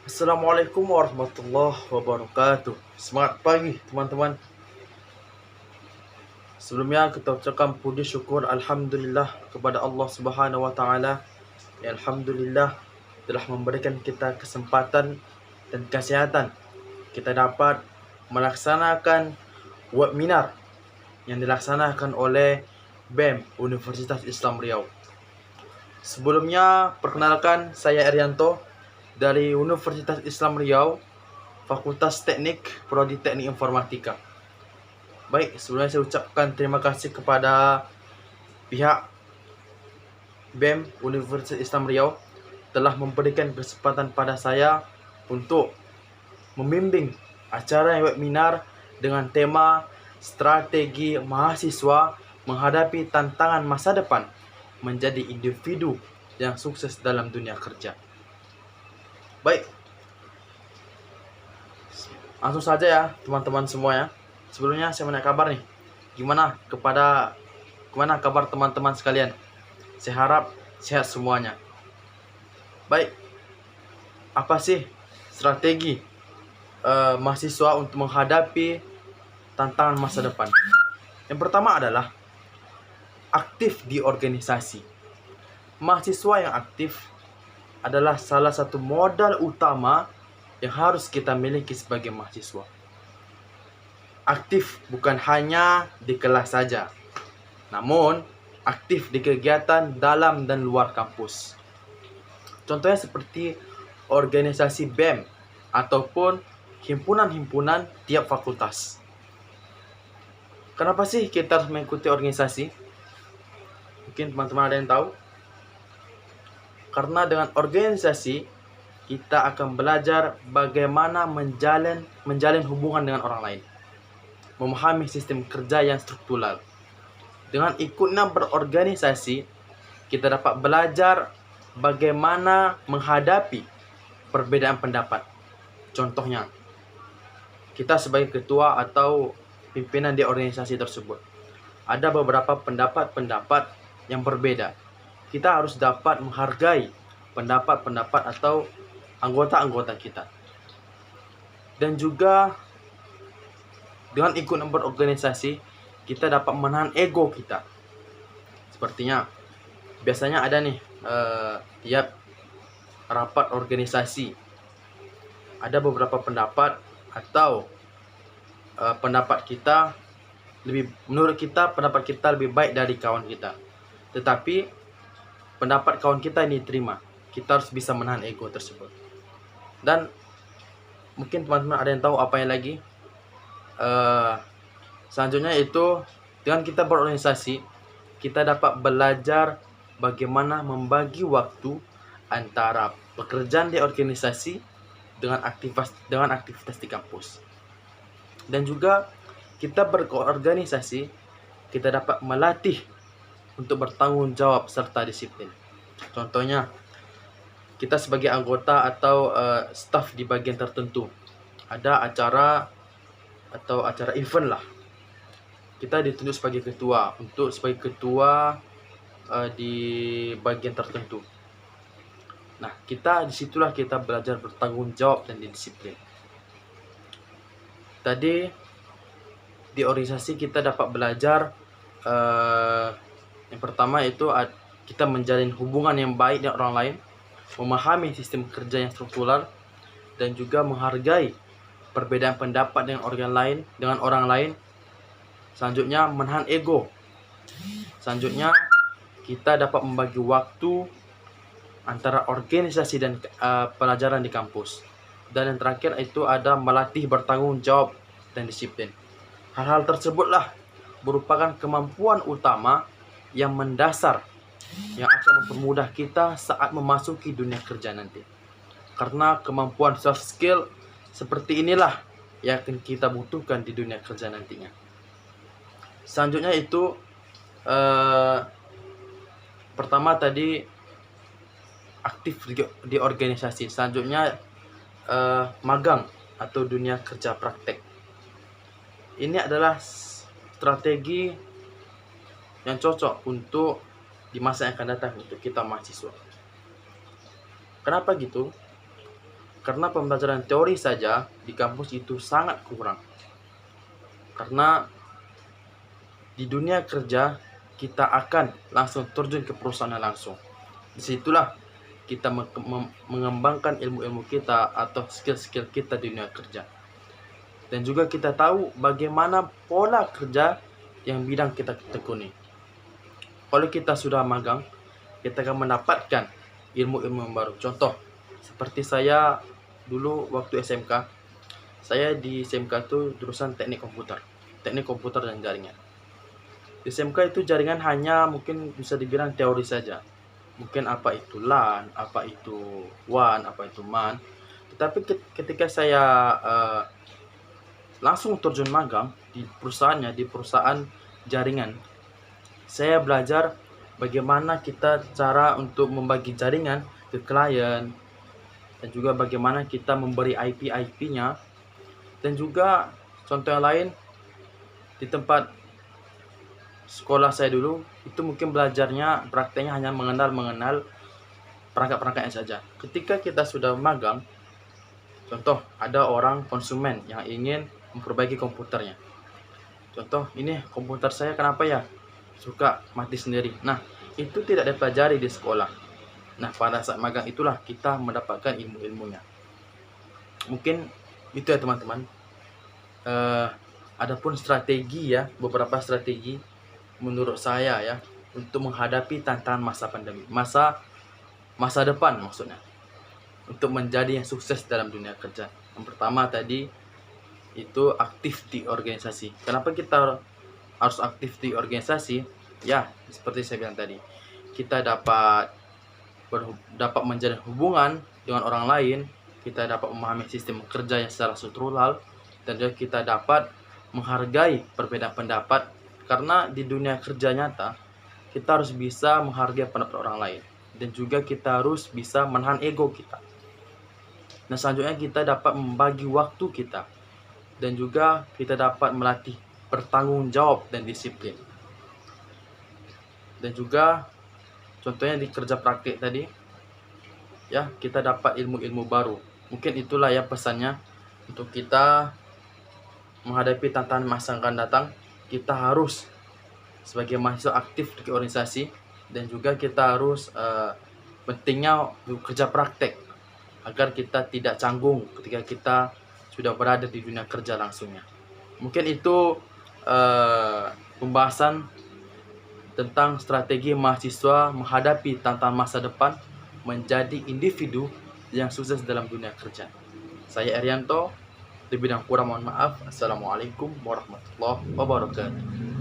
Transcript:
Assalamualaikum warahmatullahi wabarakatuh. Semangat pagi teman-teman. Sebelumnya kita ucapkan puji syukur alhamdulillah kepada Allah Subhanahu wa taala. Ya, alhamdulillah telah memberikan kita kesempatan dan kesehatan. Kita dapat melaksanakan webinar yang dilaksanakan oleh BEM Universitas Islam Riau. Sebelumnya, perkenalkan, saya Erianto dari Universitas Islam Riau, Fakultas Teknik, Prodi Teknik Informatika. Baik, sebelumnya saya ucapkan terima kasih kepada pihak BEM Universitas Islam Riau telah memberikan kesempatan pada saya untuk membimbing acara webinar dengan tema strategi mahasiswa menghadapi tantangan masa depan menjadi individu yang sukses dalam dunia kerja. Baik, langsung saja ya teman-teman semua ya. Sebelumnya saya mau kabar nih. Gimana kabar teman-teman sekalian? Saya harap sehat semuanya. Baik, apa sih strategi mahasiswa untuk menghadapi tantangan masa depan? Yang pertama adalah aktif di organisasi. Mahasiswa yang aktif adalah salah satu modal utama yang harus kita miliki sebagai mahasiswa. Aktif bukan hanya di kelas saja, namun aktif di kegiatan dalam dan luar kampus. Contohnya seperti organisasi BEM ataupun himpunan-himpunan tiap fakultas. Kenapa sih kita harus mengikuti organisasi? Mungkin teman-teman ada yang tahu? Karena dengan organisasi kita akan belajar bagaimana menjalin hubungan dengan orang lain, memahami sistem kerja yang struktural. Dengan ikutnya berorganisasi, kita dapat belajar bagaimana menghadapi perbedaan pendapat. Contohnya, kita sebagai ketua atau pimpinan di organisasi tersebut, ada beberapa pendapat-pendapat yang berbeda. Kita harus dapat menghargai pendapat-pendapat atau anggota-anggota kita. Dan juga dengan ikut berorganisasi, kita dapat menahan ego kita. Sepertinya, biasanya ada nih tiap rapat organisasi, ada beberapa pendapat atau pendapat kita menurut kita pendapat kita lebih baik dari kawan kita. Tetapi pendapat kawan kita ini diterima. Kita harus bisa menahan ego tersebut. Dan mungkin teman-teman ada yang tahu apa yang lagi? Selanjutnya itu dengan kita berorganisasi, kita dapat belajar bagaimana membagi waktu antara pekerjaan di organisasi dengan aktivitas di kampus. Dan juga kita berorganisasi, kita dapat melatih untuk bertanggung jawab serta disiplin. Contohnya, kita sebagai anggota atau staf di bagian tertentu, ada acara atau acara event lah, kita ditunjuk sebagai ketua di bagian tertentu. Nah, disitulah kita belajar bertanggung jawab dan disiplin. Tadi di organisasi kita dapat belajar yang pertama itu kita menjalin hubungan yang baik dengan orang lain, memahami sistem kerja yang struktural, dan juga menghargai perbedaan pendapat dengan orang lain. Selanjutnya, menahan ego. Selanjutnya, kita dapat membagi waktu antara organisasi dan pelajaran di kampus. Dan yang terakhir itu ada melatih bertanggung jawab dan disiplin. Hal-hal tersebutlah merupakan kemampuan utama yang mendasar yang akan mempermudah kita saat memasuki dunia kerja nanti. Karena kemampuan soft skill seperti inilah yang akan kita butuhkan di dunia kerja nantinya. Selanjutnya itu pertama tadi aktif di organisasi. Selanjutnya magang atau dunia kerja praktek. Ini adalah strategi yang cocok untuk di masa yang akan datang untuk kita mahasiswa. Kenapa gitu? Karena pembelajaran teori saja di kampus itu sangat kurang. Karena di dunia kerja kita akan langsung terjun ke perusahaan langsung. Disitulah kita mengembangkan ilmu-ilmu kita atau skill-skill kita di dunia kerja. Dan juga kita tahu bagaimana pola kerja yang bidang kita tekuni. Kalau kita sudah magang, kita akan mendapatkan ilmu-ilmu yang baru. Contoh, seperti saya dulu waktu SMK, saya di SMK itu jurusan teknik komputer dan jaringan. Di SMK itu jaringan hanya mungkin bisa dibilang teori saja. Mungkin apa itu LAN, apa itu WAN, apa itu MAN. Tetapi ketika saya langsung terjun magang di perusahaan jaringan, saya belajar bagaimana kita cara untuk membagi jaringan ke klien, dan juga bagaimana kita memberi IP-nya. Dan juga contoh yang lain, di tempat sekolah saya dulu itu mungkin belajarnya prakteknya hanya mengenal perangkat-perangkatnya saja. Ketika kita sudah magang, contoh ada orang konsumen yang ingin memperbaiki komputernya. Contoh, ini komputer saya kenapa ya suka mati sendiri. Nah, itu tidak dipelajari di sekolah. Nah, pada saat magang itulah kita mendapatkan ilmu-ilmunya. Mungkin itu ya teman-teman. Adapun strategi ya, beberapa strategi menurut saya ya untuk menghadapi tantangan masa pandemi, masa depan maksudnya, untuk menjadi yang sukses dalam dunia kerja. Yang pertama tadi itu aktif di organisasi. Kenapa kita harus aktif di organisasi? Ya, seperti saya bilang tadi, kita dapat menjalin hubungan dengan orang lain, kita dapat memahami sistem kerja yang secara struktural, dan juga kita dapat menghargai perbedaan pendapat. Karena di dunia kerja nyata, kita harus bisa menghargai pendapat orang lain. Dan juga kita harus bisa menahan ego kita. Nah, selanjutnya kita dapat membagi waktu kita. Dan juga kita dapat melatih bertanggung jawab dan disiplin. Dan juga contohnya di kerja praktik tadi, ya, kita dapat ilmu-ilmu baru. Mungkin itulah ya pesannya, untuk kita menghadapi tantangan masa yang akan datang. Kita harus sebagai mahasiswa aktif di organisasi, dan juga kita harus pentingnya kerja praktek agar kita tidak canggung ketika kita sudah berada di dunia kerja langsungnya. Mungkin itu pembahasan tentang strategi mahasiswa menghadapi tantangan masa depan menjadi individu yang sukses dalam dunia kerja. Saya Erianto, lebih dan kurang mohon maaf. Assalamualaikum warahmatullahi wabarakatuh.